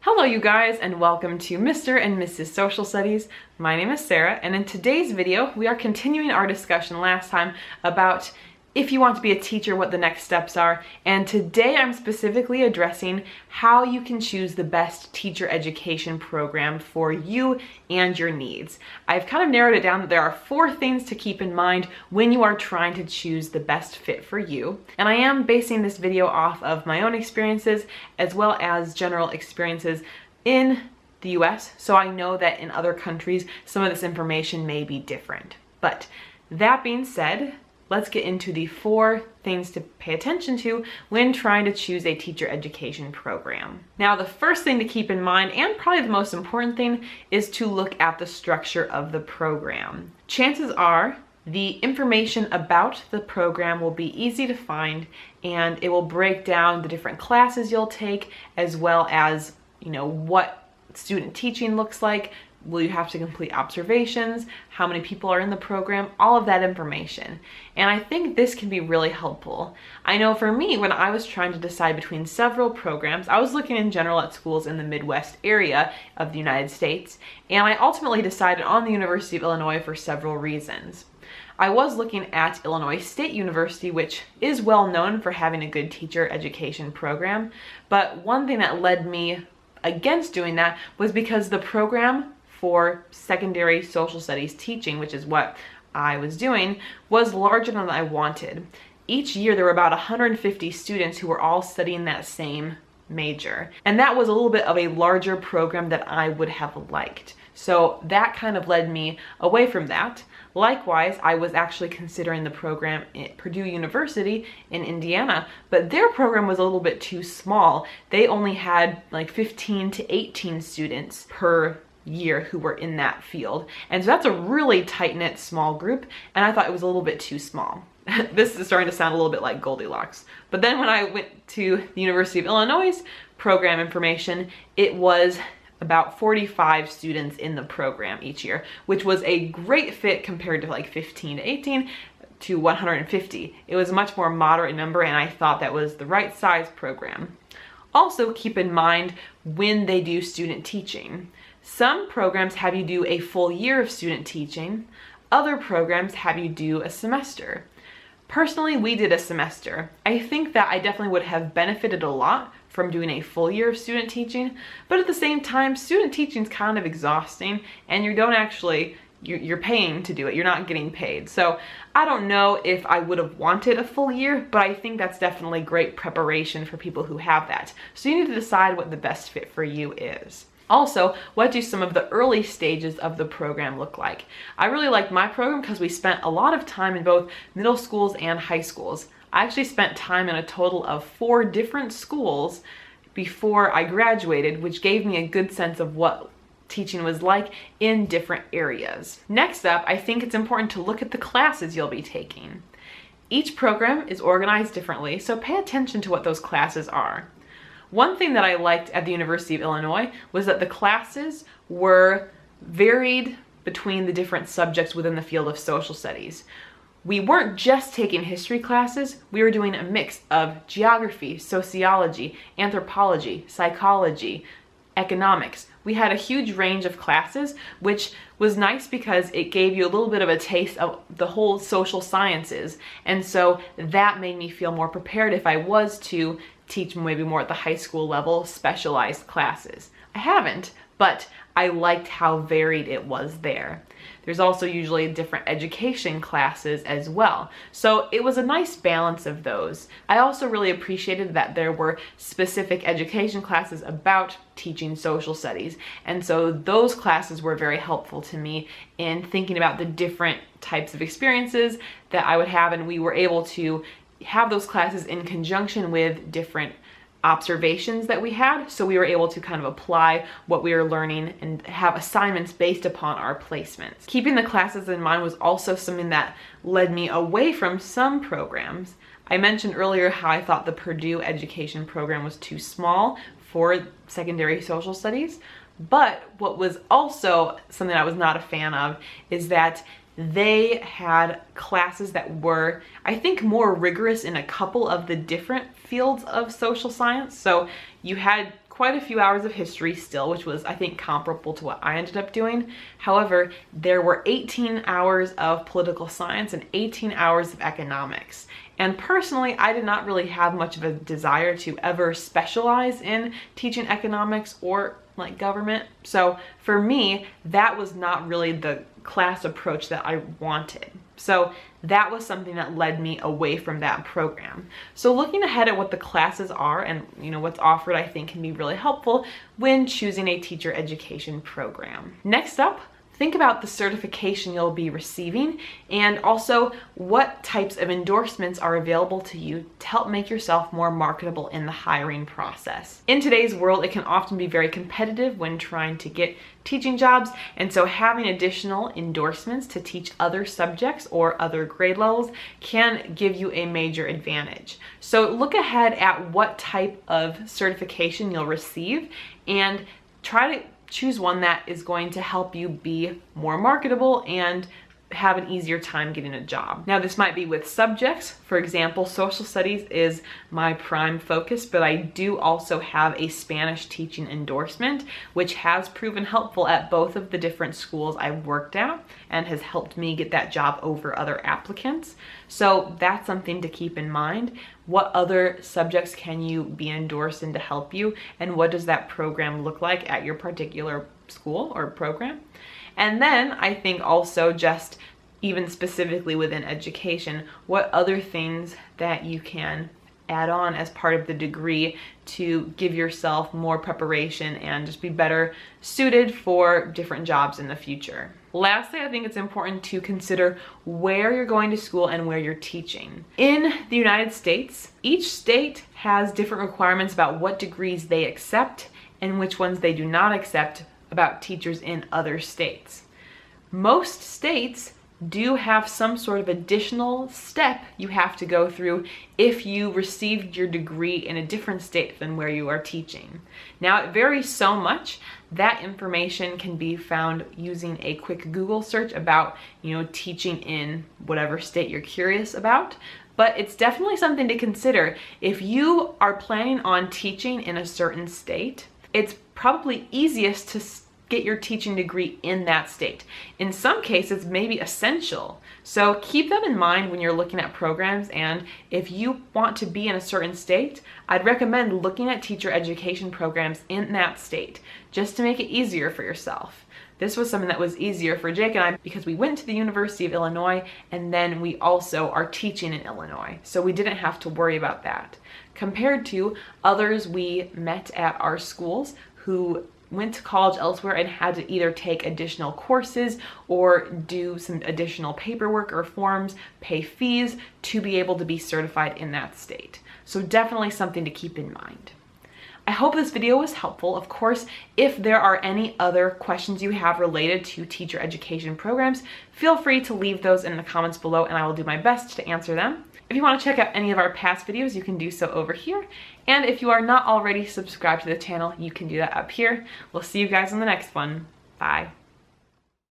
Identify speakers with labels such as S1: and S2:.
S1: Hello you guys, and welcome to Mr. and Mrs. Social Studies. My name is Sarah, and in today's video we are continuing our discussion last time about if you want to be a teacher, what the next steps are, and today I'm specifically addressing how you can choose the best teacher education program for you and your needs. I've kind of narrowed it down that there are 4 things to keep in mind when you are trying to choose the best fit for you, and I am basing this video off of my own experiences as well as general experiences in the US, so I know that in other countries some of this information may be different. But that being said, let's get into the 4 things to pay attention to when trying to choose a teacher education program. Now, the first thing to keep in mind, and probably the most important thing, is to look at the structure of the program. Chances are the information about the program will be easy to find, and it will break down the different classes you'll take, as well as, what student teaching looks like. Will you have to complete observations? How many people are in the program? All of that information. And I think this can be really helpful. I know for me, when I was trying to decide between several programs, I was looking in general at schools in the Midwest area of the United States, and I ultimately decided on the University of Illinois for several reasons. I was looking at Illinois State University, which is well known for having a good teacher education program, but one thing that led me against doing that was because the program for secondary social studies teaching, which is what I was doing, was larger than I wanted. Each year there were about 150 students who were all studying that same major, and that was a little bit of a larger program that I would have liked. So that kind of led me away from that. Likewise, I was actually considering the program at Purdue University in Indiana, but their program was a little bit too small. They only had like 15 to 18 students per year who were in that field. And so that's a really tight-knit small group, and I thought it was a little bit too small. This is starting to sound a little bit like Goldilocks. But then when I went to the University of Illinois' program information, it was about 45 students in the program each year, which was a great fit compared to like 15 to 18 to 150. It was a much more moderate number, and I thought that was the right size program. Also, keep in mind when they do student teaching. Some programs have you do a full year of student teaching. Other programs have you do a semester. Personally, we did a semester. I think that I definitely would have benefited a lot from doing a full year of student teaching, but at the same time, student teaching is kind of exhausting, and you're paying to do it. You're not getting paid. So I don't know if I would have wanted a full year, but I think that's definitely great preparation for people who have that. So you need to decide what the best fit for you is. Also, what do some of the early stages of the program look like? I really liked my program because we spent a lot of time in both middle schools and high schools. I actually spent time in a total of 4 different schools before I graduated, which gave me a good sense of what teaching was like in different areas. Next up, I think it's important to look at the classes you'll be taking. Each program is organized differently, so pay attention to what those classes are. One thing that I liked at the University of Illinois was that the classes were varied between the different subjects within the field of social studies. We weren't just taking history classes, we were doing a mix of geography, sociology, anthropology, psychology, economics. We had a huge range of classes, which was nice because it gave you a little bit of a taste of the whole social sciences. And so that made me feel more prepared if I was to teach maybe more at the high school level specialized classes. I haven't, but I liked how varied it was there. There's also usually different education classes as well. So it was a nice balance of those. I also really appreciated that there were specific education classes about teaching social studies. And so those classes were very helpful to me in thinking about the different types of experiences that I would have, and we were able to have those classes in conjunction with different observations that we had, so we were able to kind of apply what we were learning and have assignments based upon our placements. Keeping the classes in mind was also something that led me away from some programs. I mentioned earlier how I thought the Purdue education program was too small for secondary social studies, but what was also something I was not a fan of is that they had classes that were, I think, more rigorous in a couple of the different fields of social science. So you had quite a few hours of history still, which was, I think, comparable to what I ended up doing. However, there were 18 hours of political science and 18 hours of economics. And personally, I did not really have much of a desire to ever specialize in teaching economics or like government. So for me, that was not really the class approach that I wanted. So that was something that led me away from that program. So looking ahead at what the classes are and what's offered, I think can be really helpful when choosing a teacher education program. Next up, think about the certification you'll be receiving and also what types of endorsements are available to you to help make yourself more marketable in the hiring process. In today's world, it can often be very competitive when trying to get teaching jobs, and so having additional endorsements to teach other subjects or other grade levels can give you a major advantage. So look ahead at what type of certification you'll receive and try to choose one that is going to help you be more marketable and have an easier time getting a job. Now, this might be with subjects. For example, social studies is my prime focus, but I do also have a Spanish teaching endorsement, which has proven helpful at both of the different schools I've worked at and has helped me get that job over other applicants. So that's something to keep in mind. What other subjects can you be endorsed in to help you? And what does that program look like at your particular school or program? And then I think also just even specifically within education, what other things that you can add on as part of the degree to give yourself more preparation and just be better suited for different jobs in the future. Lastly, I think it's important to consider where you're going to school and where you're teaching. In the United States, each state has different requirements about what degrees they accept and which ones they do not accept about teachers in other states. Most states do have some sort of additional step you have to go through if you received your degree in a different state than where you are teaching. Now, it varies so much. That information can be found using a quick Google search about, teaching in whatever state you're curious about. But it's definitely something to consider. If you are planning on teaching in a certain state, it's probably easiest to get your teaching degree in that state. In some cases, maybe essential. So keep them in mind when you're looking at programs, and if you want to be in a certain state, I'd recommend looking at teacher education programs in that state, just to make it easier for yourself. This was something that was easier for Jake and I because we went to the University of Illinois and then we also are teaching in Illinois. So we didn't have to worry about that. Compared to others we met at our schools who went to college elsewhere and had to either take additional courses or do some additional paperwork or forms, pay fees to be able to be certified in that state. So definitely something to keep in mind. I hope this video was helpful. Of course, if there are any other questions you have related to teacher education programs, feel free to leave those in the comments below and I will do my best to answer them. If you want to check out any of our past videos, you can do so over here. And if you are not already subscribed to the channel, you can do that up here. We'll see you guys in the next one. Bye.